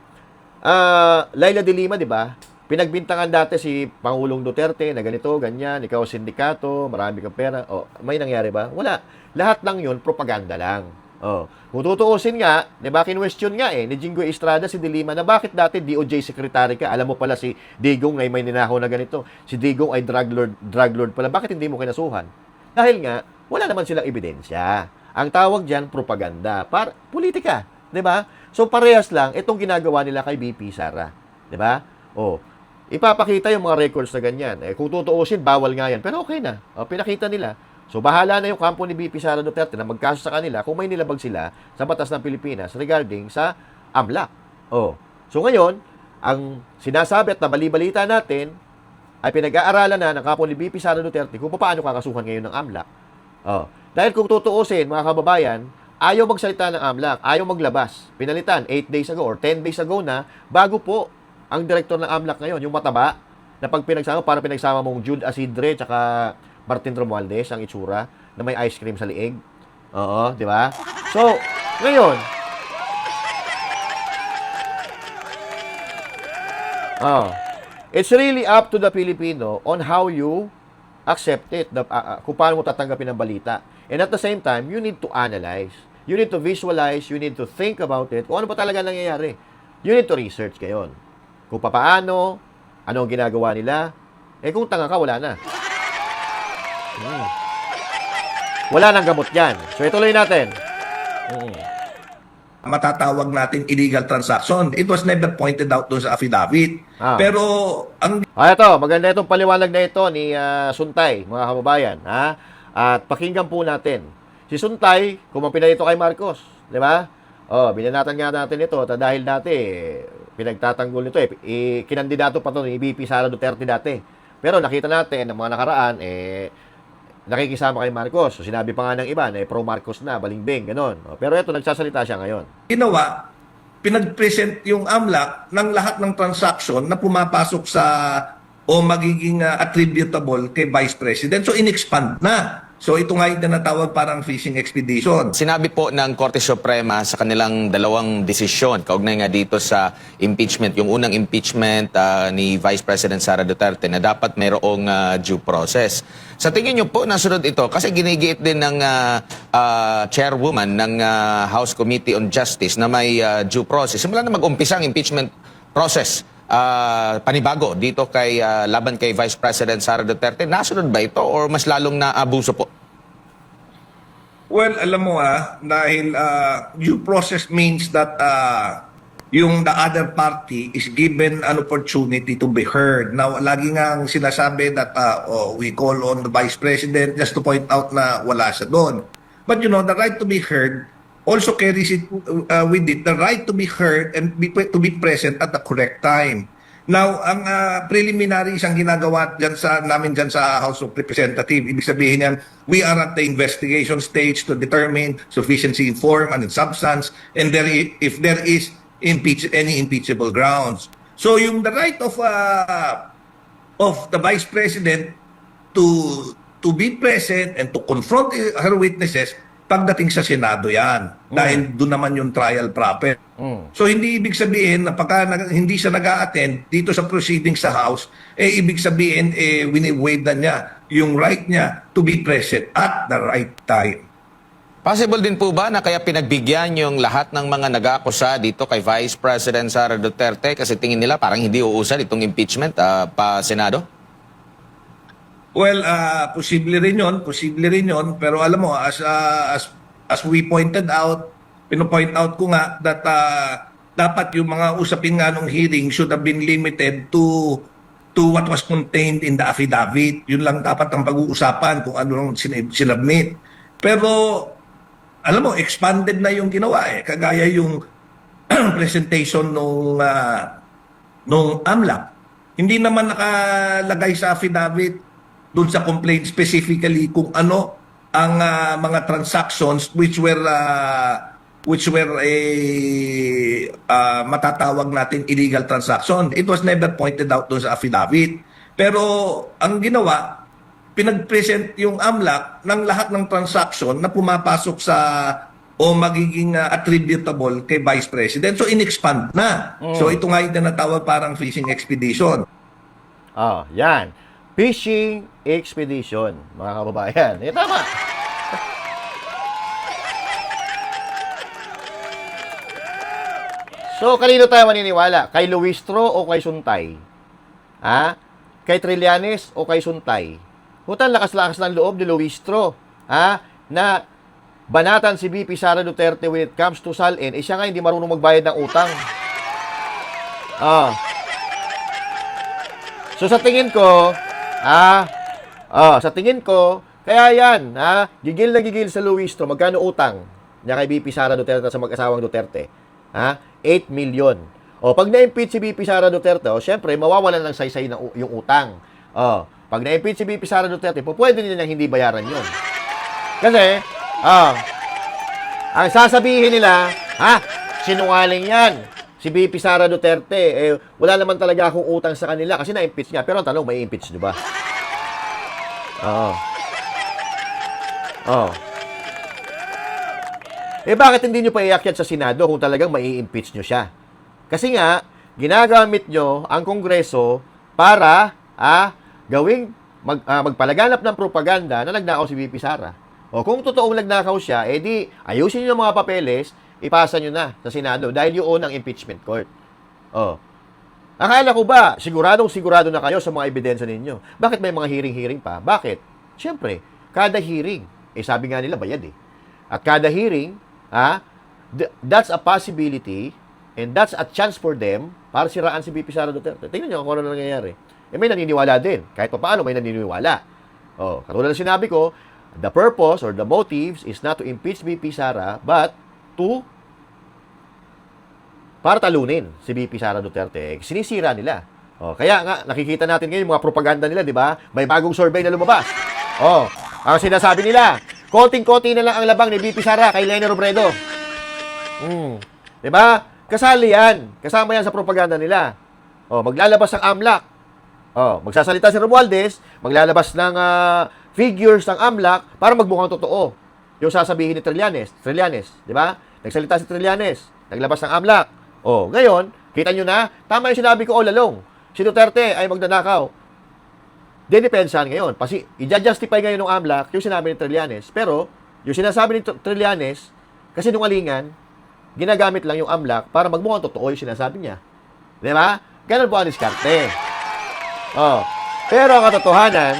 Laila de Lima, di ba? Pinagbintangan dati si Pangulong Duterte na ganito, ganyan, ikaw sindikato, marami kang pera. May nangyari ba? Wala. Lahat lang yun, propaganda lang. Kung tutuusin nga, di ba, kinwestiyon nga ni Jingoy Estrada si De Lima na bakit dati DOJ secretary ka? Alam mo pala si Digong ay may ninakaw na ganito. Si Digong ay drug lord pala. Bakit hindi mo kinasuhan? Dahil nga, wala naman silang ebidensya. Ang tawag dyan, propaganda. Politika. Di ba? So, parehas lang itong ginagawa nila kay BP Sara. Di ba? Ipapakita yung mga records na ganyan. Kung tutuusin, bawal nga yan. Pero okay na. Pinakita nila. So, bahala na yung kampo ni BP Sara Duterte na magkaso sa kanila kung may nilabag sila sa batas ng Pilipinas regarding sa AMLAC. So, ngayon, ang sinasabi at nabalibalita natin ay pinag-aaralan na ng kampo ni BP Sara Duterte kung paano kakasuhan ngayon ng AMLAC. Dahil kung tutuusin, mga kababayan, ayaw magsalita ng AMLAC, ayaw maglabas. Pinalitan 8 days ago or 10 days ago na bago po ang direktor ng AMLAC ngayon, yung mataba, na pag pinagsama, para pinagsama mong Jude Asidre tsaka Martin Romualdez, ang itsura, na may ice cream sa liig. Di ba? So, ngayon, it's really up to the Filipino on how you accept it, kung paano mo tatanggapin ang balita. And at the same time, you need to analyze. You need to visualize, you need to think about it, kung ano pa talaga nangyayari. You need to research ngayon. Kung paano, ano ang ginagawa nila. Kung tanga ka, wala na. Wala nang gamot yan. So, ituloy natin. Matatawag natin illegal transaction. It was never pointed out doon sa affidavit. Pero, ang... Ito, maganda itong paliwanag na ito ni Suntay, mga kababayan. At pakinggan po natin. Si Suntay, kumapina ito kay Marcos. Di ba? Binanatan nga natin ito dahil dati, pinagtatanggol nito kinandidato pa ito ni BP Sara Duterte dati. Pero nakita natin ng mga nakaraan, nakikisama kay Marcos. So, sinabi pa nga ng iba na pro-Marcos na, balingbing, gano'n. Pero ito, nagsasalita siya ngayon. Ginawa, pinag-present yung AMLAC ng lahat ng transaction na pumapasok sa o magiging attributable kay Vice President. So, in-expand na. So ito nga yung tinatawag parang fishing expedition. Sinabi po ng Korte Suprema sa kanilang dalawang desisyon, kaugnay nga dito sa impeachment, yung unang impeachment ni Vice President Sara Duterte na dapat mayroong due process. Sa tingin niyo po, nasunod ito kasi ginigiit din ng chairwoman ng House Committee on Justice na may due process. Simula na mag-umpisa ang impeachment process, panibago dito laban kay Vice President Sara Duterte, nasunod ba ito or mas lalong naabuso po? Well, alam mo dahil due process means that yung the other party is given an opportunity to be heard. Now, lagi nga ang sinasabi that we call on the Vice President just to point out na wala siya doon. But you know, the right to be heard also carries it with it the right to be heard and to be present at the correct time. Now, ang preliminary isang ginagawa namin dyan sa House of Representatives, ibig sabihin yan, we are at the investigation stage to determine sufficiency in form and in substance, and if there is any impeachable grounds. So, yung the right of the Vice President to be present and to confront her witnesses, pagdating sa Senado yan. Dahil doon naman yung trial proper. So hindi ibig sabihin na pagka hindi siya nag-a-attend dito sa proceedings sa House, ibig sabihin wini-waive na niya yung right niya to be present at the right time. Possible din po ba na kaya pinagbigyan yung lahat ng mga nag-aakusa dito kay Vice President Sara Duterte kasi tingin nila parang hindi uusad itong impeachment pa Senado? Well, posible rin yun, pero alam mo, as we pointed out, pino-point out ko nga that dapat yung mga usapin nga nung hearing should have been limited to what was contained in the affidavit. Yun lang dapat ang pag-uusapan kung ano nung sinubmit. Pero, alam mo, expanded na yung ginawa kagaya yung presentation nung AMLAC. Hindi naman nakalagay sa affidavit doon sa complaint specifically kung ano ang mga transactions which were matatawag natin illegal transaction. It was never pointed out doon sa affidavit. Pero ang ginawa, pinag-present yung AMLAC ng lahat ng transaction na pumapasok sa o magiging attributable kay Vice President. So in-expand na. So ito nga yung tinatawag parang fishing expedition. Yan. Fishing expedition, mga kababayan. Tama. So, kanino tayo maniniwala? Kay Luistro o kay Suntay? Kay Trillanes o kay Suntay? Hutan lakas-lakas ng loob ni Luistro, na banatan si VP Sara Duterte when it comes to SALN, siya nga hindi marunong magbayad ng utang. So, sa tingin ko, kaya yan, gigil na gigil sa Luistro, magkano utang niya kay VP Sara Duterte sa mag-asawang Duterte? 8 million. Pag na-impeach si VP Sara Duterte, syempre, mawawalan ng saysay yung utang. Pag na-impeach si VP Sara Duterte, pwede nila hindi bayaran yun. Kasi, ang sasabihin nila, sinungaling yan. Si VP Sara Duterte, wala naman talaga akong utang sa kanila kasi na-impeach niya. Pero ang tanong, may impeach niyo ba? Bakit hindi nyo pa iakyat sa Senado kung talagang mai-impeach nyo siya? Kasi nga, ginagamit nyo ang Kongreso para magpalaganap ng propaganda na nagnakaw si VP Sara. Kung totoong nagnakaw siya, di ayusin nyo yung mga papeles, ipasa nyo na sa Senado dahil yun ang impeachment court. Akala ko ba, sigurado na kayo sa mga ebidensya ninyo? Bakit may mga hearing pa? Bakit? Siyempre, kada hearing, sabi nga nila bayad At kada hearing, that's a possibility and that's a chance for them para siraan si VP Sara Duterte. Tingnan nyo kung ano nangyayari. May naniniwala din. Kahit pa paano, may naniniwala. Katulad na sinabi ko, the purpose or the motives is not to impeach VP Sara but para talunin si VP Sara Duterte. Sinisira nila. Kaya nga, nakikita natin ngayon mga propaganda nila, di ba? May bagong survey na lumabas. Ang sinasabi nila, konting-konti na lang ang labang ni VP Sara kay Leni Robredo. Di ba? Kasali yan. Kasama yan sa propaganda nila. Maglalabas ang AMLAC. Magsasalita si Romualdez, maglalabas ng figures ng AMLAC para magmukhang totoo. Yung sasabihin ni Trillanes, di ba? Nagsalita si Trillanes, naglabas ng AMLAC. Oh, ngayon, kita nyo na, tama yung sinabi ko all along. Si Duterte ay magnanakaw. Dinipensahan ngayon. Kasi i-justify ngayon ng AMLAC yung sinabi ni Trillanes. Pero, yung sinasabi ni Trillanes, kasi nungalingan, ginagamit lang yung AMLAC para magmukhang totoo yung sinasabi niya. Di ba? Ganun po ang diskarte. Oh. Pero ang katotohanan,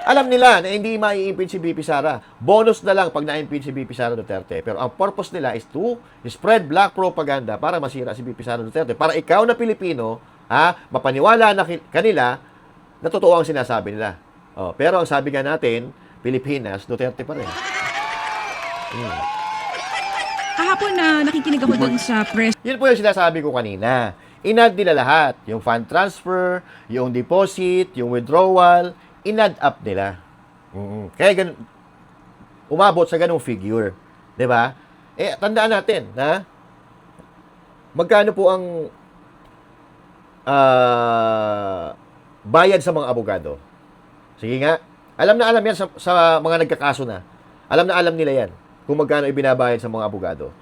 alam nila na hindi mai-impeach si BP Sara. Bonus na lang pag na-impeach si BP Sara Duterte. Pero ang purpose nila is to spread black propaganda para masira si BP Sara Duterte. Para ikaw na Pilipino, mapaniwala na kanila na totoo ang sinasabi nila. Oh, pero ang sabi nga natin, Pilipinas, Duterte pa rin. Kahapon na nakikinig ako dun sa press. Yun po yung sinasabi ko kanina. Inad nila lahat. Yung fund transfer, yung deposit, yung withdrawal, inad up nila. Kaya umabot sa ganung figure. 'Di ba? Tandaan natin, magkano po ang bayad sa mga abogado? Sige nga. Alam na alam yan sa mga nagkakaso na. Alam na alam nila yan kung magkano ibinabayad sa mga abogado.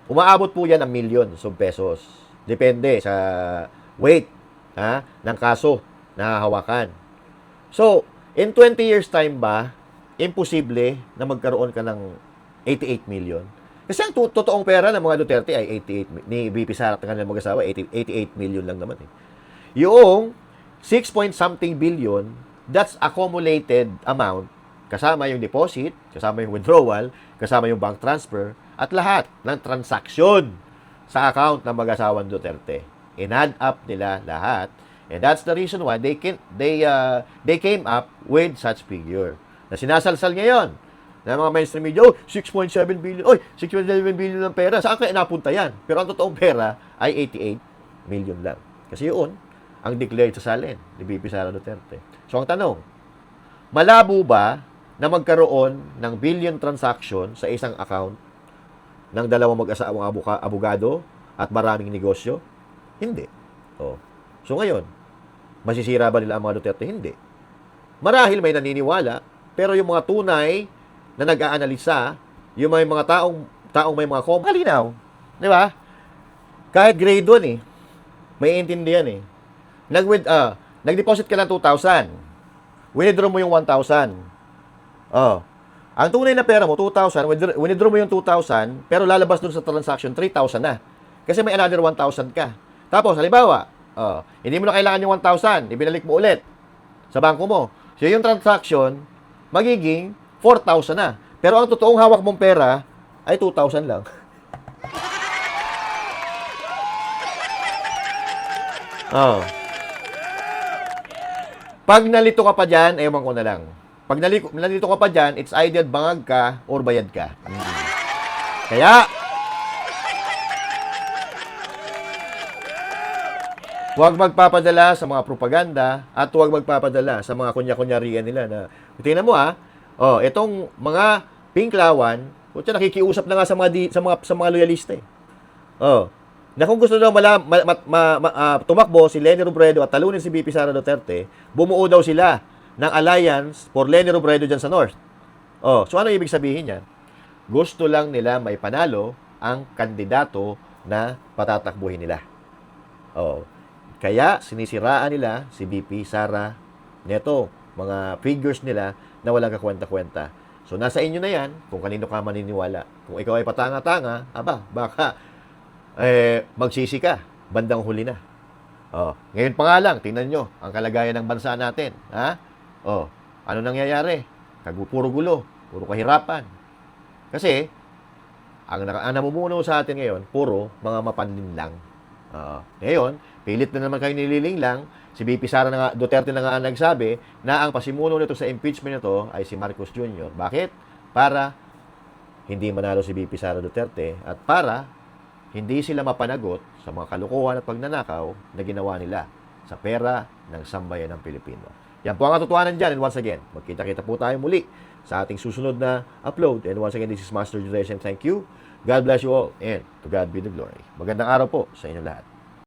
Umaabot po yan ng millions of pesos. Depende sa weight ng kaso na hahawakan. So, in 20 years time ba, imposible na magkaroon ka ng 88 million? Kasi ang totoong pera ng mga Duterte ay 88, ni BP Sara at kanilang mag-asawa, 88 million lang naman. Yung 6-point-something billion, that's accumulated amount, kasama yung deposit, kasama yung withdrawal, kasama yung bank transfer, at lahat ng transaksyon sa account ng mag-asawang Duterte. In-add up nila lahat. And that's the reason why they came up with such figure. Na sinasalsal ngayon ng mga mainstream media, 6.7 billion, 6.7 billion ng pera. Saan kaya napunta yan? Pero ang totoong pera ay 88 million lang. Kasi yun ang declared sa salin ni BP Sara Duterte. So ang tanong, malabo ba na magkaroon ng billion transaction sa isang account ng dalawang mag-asawang abogado at maraming negosyo? Hindi. So ngayon, masisira ba nila ang mga Duterte? Hindi. Marahil may naniniwala, pero yung mga tunay na nag-aanalisa, yung may mga taong may mga malinaw. Di ba? Kahit grade 1 may intindihan Nag-deposit ka ng 2,000. Withdraw mo yung 1,000. Ang tunay na pera mo, 2,000. Withdraw mo yung 2,000, pero lalabas dun sa transaction, 3,000 na. Kasi may another 1,000 ka. Tapos, halimbawa, hindi mo na kailangan yung 1,000, ibinalik mo ulit sa bangko mo. So, yung transaction, magiging 4,000 na. Pero ang totoong hawak mong pera ay 2,000 lang. Pag nalito ka pa dyan, ewan ko na lang. Pag nalito ka pa dyan, it's either bangag ka or bayad ka. Kaya, huwag magpapadala sa mga propaganda at huwag magpapadala sa mga kunya-kunyarian nila na, tingnan mo itong mga pinklawan, nakikiusap na nga sa mga loyalista na kung gusto daw tumakbo si Leni Robredo at talunin si BP Sara Duterte, bumuo daw sila ng alliance for Leni Robredo dyan sa North. So ano ibig sabihin yan? Gusto lang nila may panalo ang kandidato na patatakbuhin nila. Kaya sinisiraan nila si BP Sara neto, mga figures nila na walang kakwenta-kwenta. So nasa inyo na yan kung kanino ka maniniwala. Kung ikaw ay patanga-tanga, baka magsisi ka, bandang huli na. Ngayon pa nga lang, tingnan nyo ang kalagayan ng bansa natin. Ano nangyayari? Puro gulo, puro kahirapan. Kasi, ang namumuno sa atin ngayon, puro mga mapanlin lang. Ngayon, pilit na naman kayo nililing lang. Si BP Sara Duterte na nga nagsabi na ang pasimuno nito sa impeachment nito ay si Marcos Jr. Bakit? Para hindi manalo si BP Sara Duterte at para hindi sila mapanagot sa mga kalukuhan at pagnanakaw na ginawa nila sa pera ng sambayan ng Pilipino. Yan po ang katotohanan dyan. And once again, magkita-kita po tayo muli sa ating susunod na upload. And once again, this is Master Juday and thank you. God bless you all and to God be the glory. Magandang araw po sa inyo lahat.